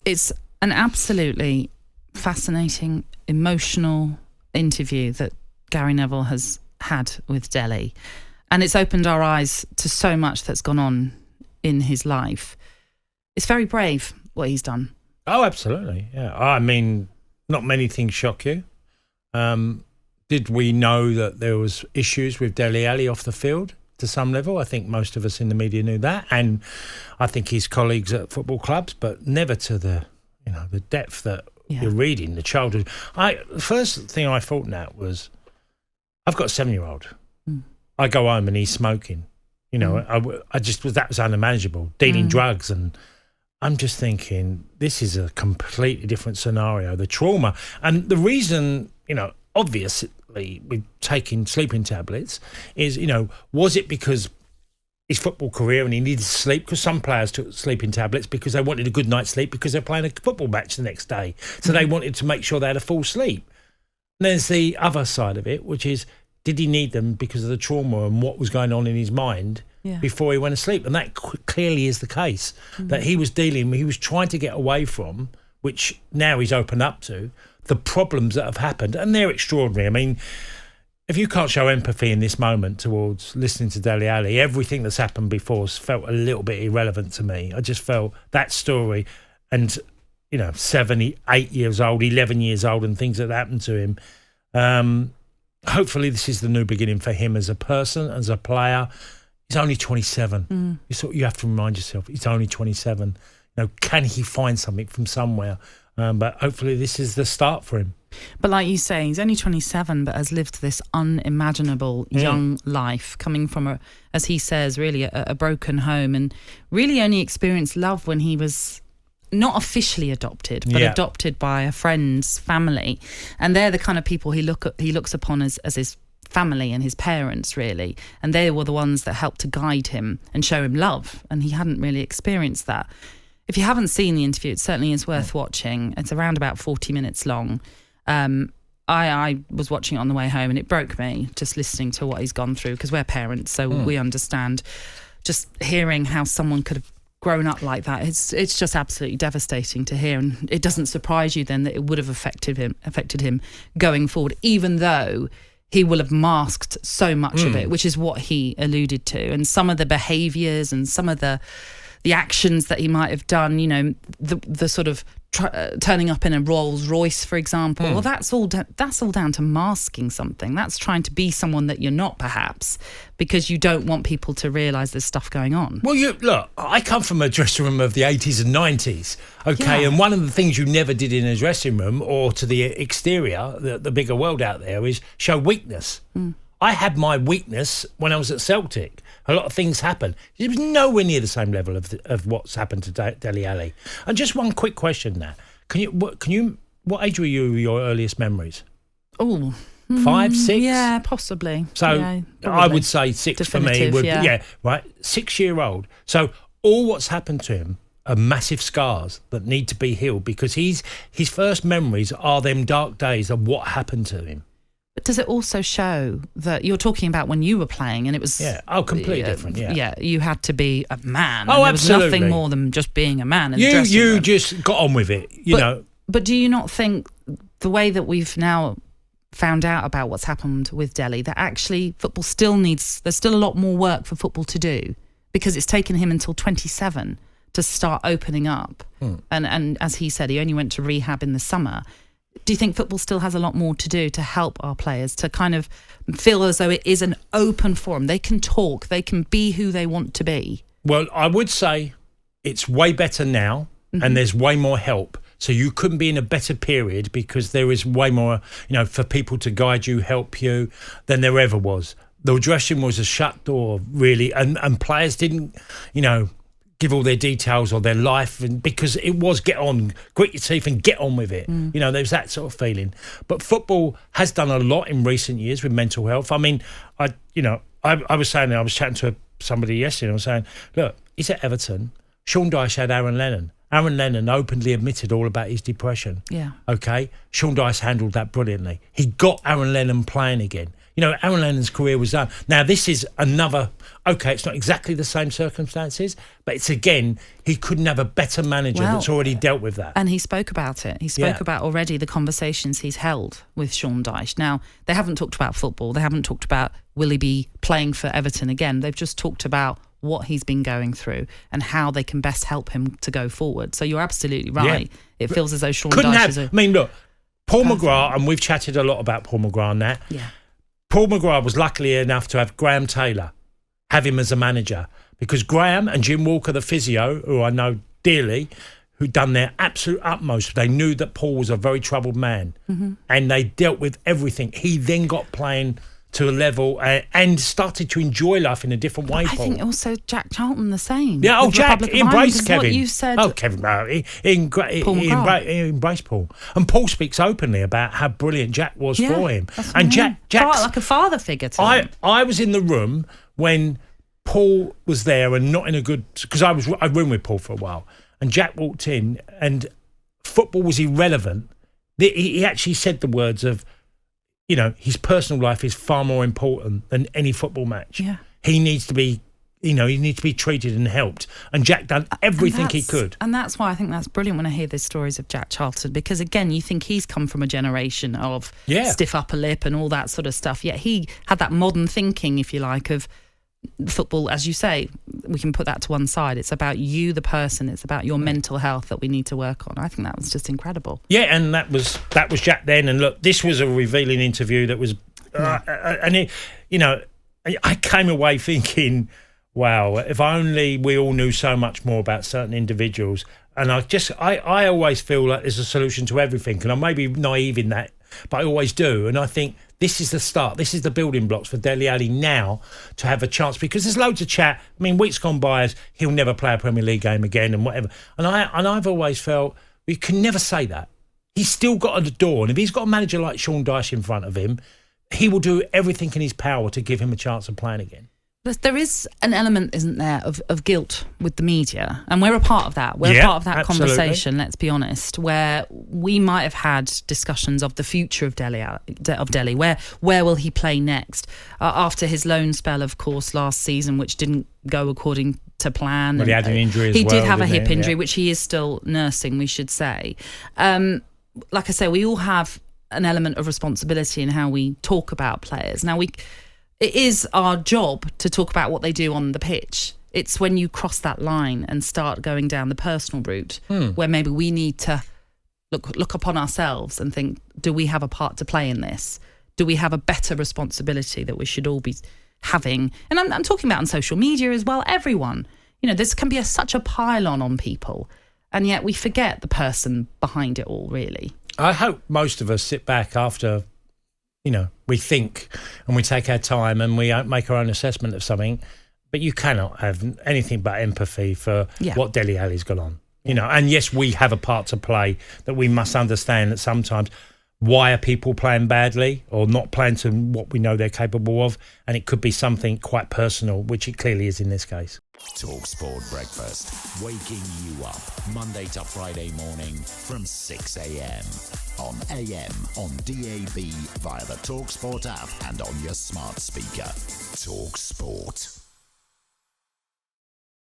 It's an absolutely fascinating, emotional interview that Gary Neville has had with Dele. And it's opened our eyes to so much that's gone on in his life. It's very brave what he's done. Oh, absolutely. Yeah. I mean, not many things shock you. Did we know that there was issues with Dele Alli off the field to some level? I think most of us in the media knew that, and I think his colleagues at football clubs, but never to the depth that you're reading. The childhood. The first thing I thought that was, I've got a 7-year-old. I go home and he's smoking. I just was, that was unmanageable. Dealing drugs, and I'm just thinking, this is a completely different scenario. The trauma and the reason, obviously with taking sleeping tablets is, was it because his football career and he needed to sleep? Because some players took sleeping tablets because they wanted a good night's sleep because they're playing a football match the next day. So they wanted to make sure they had a full sleep. And there's the other side of it, which is, did he need them because of the trauma and what was going on in his mind before he went to sleep? And that clearly is the case, that he was trying to get away from, which now he's opened up to, the problems that have happened. And they're extraordinary. I mean, if you can't show empathy in this moment towards listening to Dele Alli, everything that's happened before felt a little bit irrelevant to me. I just felt that story and, 7, 8 years old, 11 years old and things that happened to him. Hopefully this is the new beginning for him as a person, as a player. He's only 27. You have to remind yourself, he's only 27. Can he find something from somewhere? But hopefully this is the start for him. But like you say, he's only 27, but has lived this unimaginable young life, coming from, as he says, really a broken home, and really only experienced love when he was not officially adopted, but adopted by a friend's family. And they're the kind of people he looks upon as his family and his parents, really. And they were the ones that helped to guide him and show him love. And he hadn't really experienced that. If you haven't seen the interview, it certainly is worth watching. It's around about 40 minutes long. I was watching it on the way home and it broke me just listening to what he's gone through, because we're parents, so we understand. Just hearing how someone could have grown up like that, it's just absolutely devastating to hear, and it doesn't surprise you then that it would have affected him going forward, even though he will have masked so much of it, which is what he alluded to. And some of the behaviours and some of the actions that he might have done, the sort of turning up in a Rolls Royce, for example, well, that's all down to masking something. That's trying to be someone that you're not, perhaps, because you don't want people to realise there's stuff going on. Well, look, I come from a dressing room of the 80s and 90s, okay, and one of the things you never did in a dressing room or to the exterior, the bigger world out there, is show weakness. I had my weakness when I was at Celtic. A lot of things happened. It was nowhere near the same level of what's happened to Dele Alli. And just one quick question, Nat. What age were you? Your earliest memories? Oh, 5, 6? Yeah, possibly. So I would say 6 Definitive, for me. Right. 6-year-old. So all what's happened to him are massive scars that need to be healed, because his first memories are them dark days of what happened to him. But does it also show that you're talking about when you were playing and it was... completely different, you had to be a man. Oh, and absolutely. There was nothing more than just being a man in the dressing room. You just got on with it, you know. But do you not think the way that we've now found out about what's happened with Dele, that actually football there's still a lot more work for football to do, because it's taken him until 27 to start opening up. And as he said, he only went to rehab in the summer. Do you think football still has a lot more to do to help our players to kind of feel as though it is an open forum? They can talk, they can be who they want to be. Well, I would say it's way better now, and there's way more help. So you couldn't be in a better period, because there is way more, for people to guide you, help you, than there ever was. The dressing was a shut door, really, and players didn't, give all their details or their life, and because it was get on, grit your teeth and get on with it. There's that sort of feeling. But football has done a lot in recent years with mental health. I mean, I was saying, I was chatting to somebody yesterday, and I was saying, look, he's at Everton. Sean Dyche had Aaron Lennon. Aaron Lennon openly admitted all about his depression. Yeah. Okay? Sean Dyche handled that brilliantly. He got Aaron Lennon playing again. You know, Aaron Lennon's career was done. Now, this is another, okay, it's not exactly the same circumstances, but it's, again, he couldn't have a better manager that's already dealt with that. And he spoke about it. He spoke about already the conversations he's held with Sean Dyche. Now, they haven't talked about football. They haven't talked about will he be playing for Everton again. They've just talked about what he's been going through and how they can best help him to go forward. So you're absolutely right. Yeah. It feels as though Sean Dyche is I mean, look, Paul McGrath, and we've chatted a lot about Paul McGrath and that. Yeah. Paul McGrath was lucky enough to have Graeme Taylor, have him as a manager, because Graeme and Jim Walker, the physio, who I know dearly, who'd done their absolute utmost, they knew that Paul was a very troubled man, and they dealt with everything. He then got playing to a level and started to enjoy life in a different way, Paul. I think also Jack Charlton the same. Yeah, Jack embraced Kevin. What you said. Oh, Kevin, he embraced Paul. And Paul speaks openly about how brilliant Jack was for him. And Jack like a father figure to him. I was in the room when Paul was there and not in a good... Because I roomed with Paul for a while. And Jack walked in and football was irrelevant. He actually said the words of, you know, his personal life is far more important than any football match. Yeah. He needs to be, he needs to be treated and helped. And Jack done everything he could. And that's why I think that's brilliant when I hear these stories of Jack Charlton, because, again, you think he's come from a generation of stiff upper lip and all that sort of stuff. Yet he had that modern thinking, if you like, of football, as you say, we can put that to one side. It's about you, the person. It's about your mental health that we need to work on. I think that was just incredible. Yeah, and that was Jack then. And look, this was a revealing interview that was, and it, you know, I came away thinking, wow, if only we all knew so much more about certain individuals. And I always feel like there's a solution to everything, and I may be naive in that, but I always do. And I think this is the start. This is the building blocks for Dele Alli now to have a chance, because there's loads of chat. I mean, weeks gone by as he'll never play a Premier League game again and whatever. And I've always felt we can never say that. He's still got a door, and if he's got a manager like Sean Dyche in front of him, he will do everything in his power to give him a chance of playing again. There is an element, isn't there, of guilt with the media, and we're a part of that. We're a part of that conversation, let's be honest, where we might have had discussions of the future of Dele. Where will he play next? After his loan spell, of course, last season, which didn't go according to plan. Well, he had an injury as well. He did have a hip injury, which he is still nursing, we should say. Like I say, we all have an element of responsibility in how we talk about players. Now, it is our job to talk about what they do on the pitch. It's when you cross that line and start going down the personal route where maybe we need to look upon ourselves and think, do we have a part to play in this? Do we have a better responsibility that we should all be having? And I'm talking about on social media as well. Everyone, you know, this can be such a pile-on on people, and yet we forget the person behind it all, really. I hope most of us sit back after, you know, we think and we take our time and we make our own assessment of something, but you cannot have anything but empathy for what Dele Alli's got on. You know, and yes, we have a part to play, that we must understand that sometimes why are people playing badly or not playing to what we know they're capable of, and it could be something quite personal, which it clearly is in this case. talkSPORT Breakfast, waking you up Monday to Friday morning from 6 a.m. on AM, on DAB, via the talkSPORT app and on your smart speaker. talkSPORT.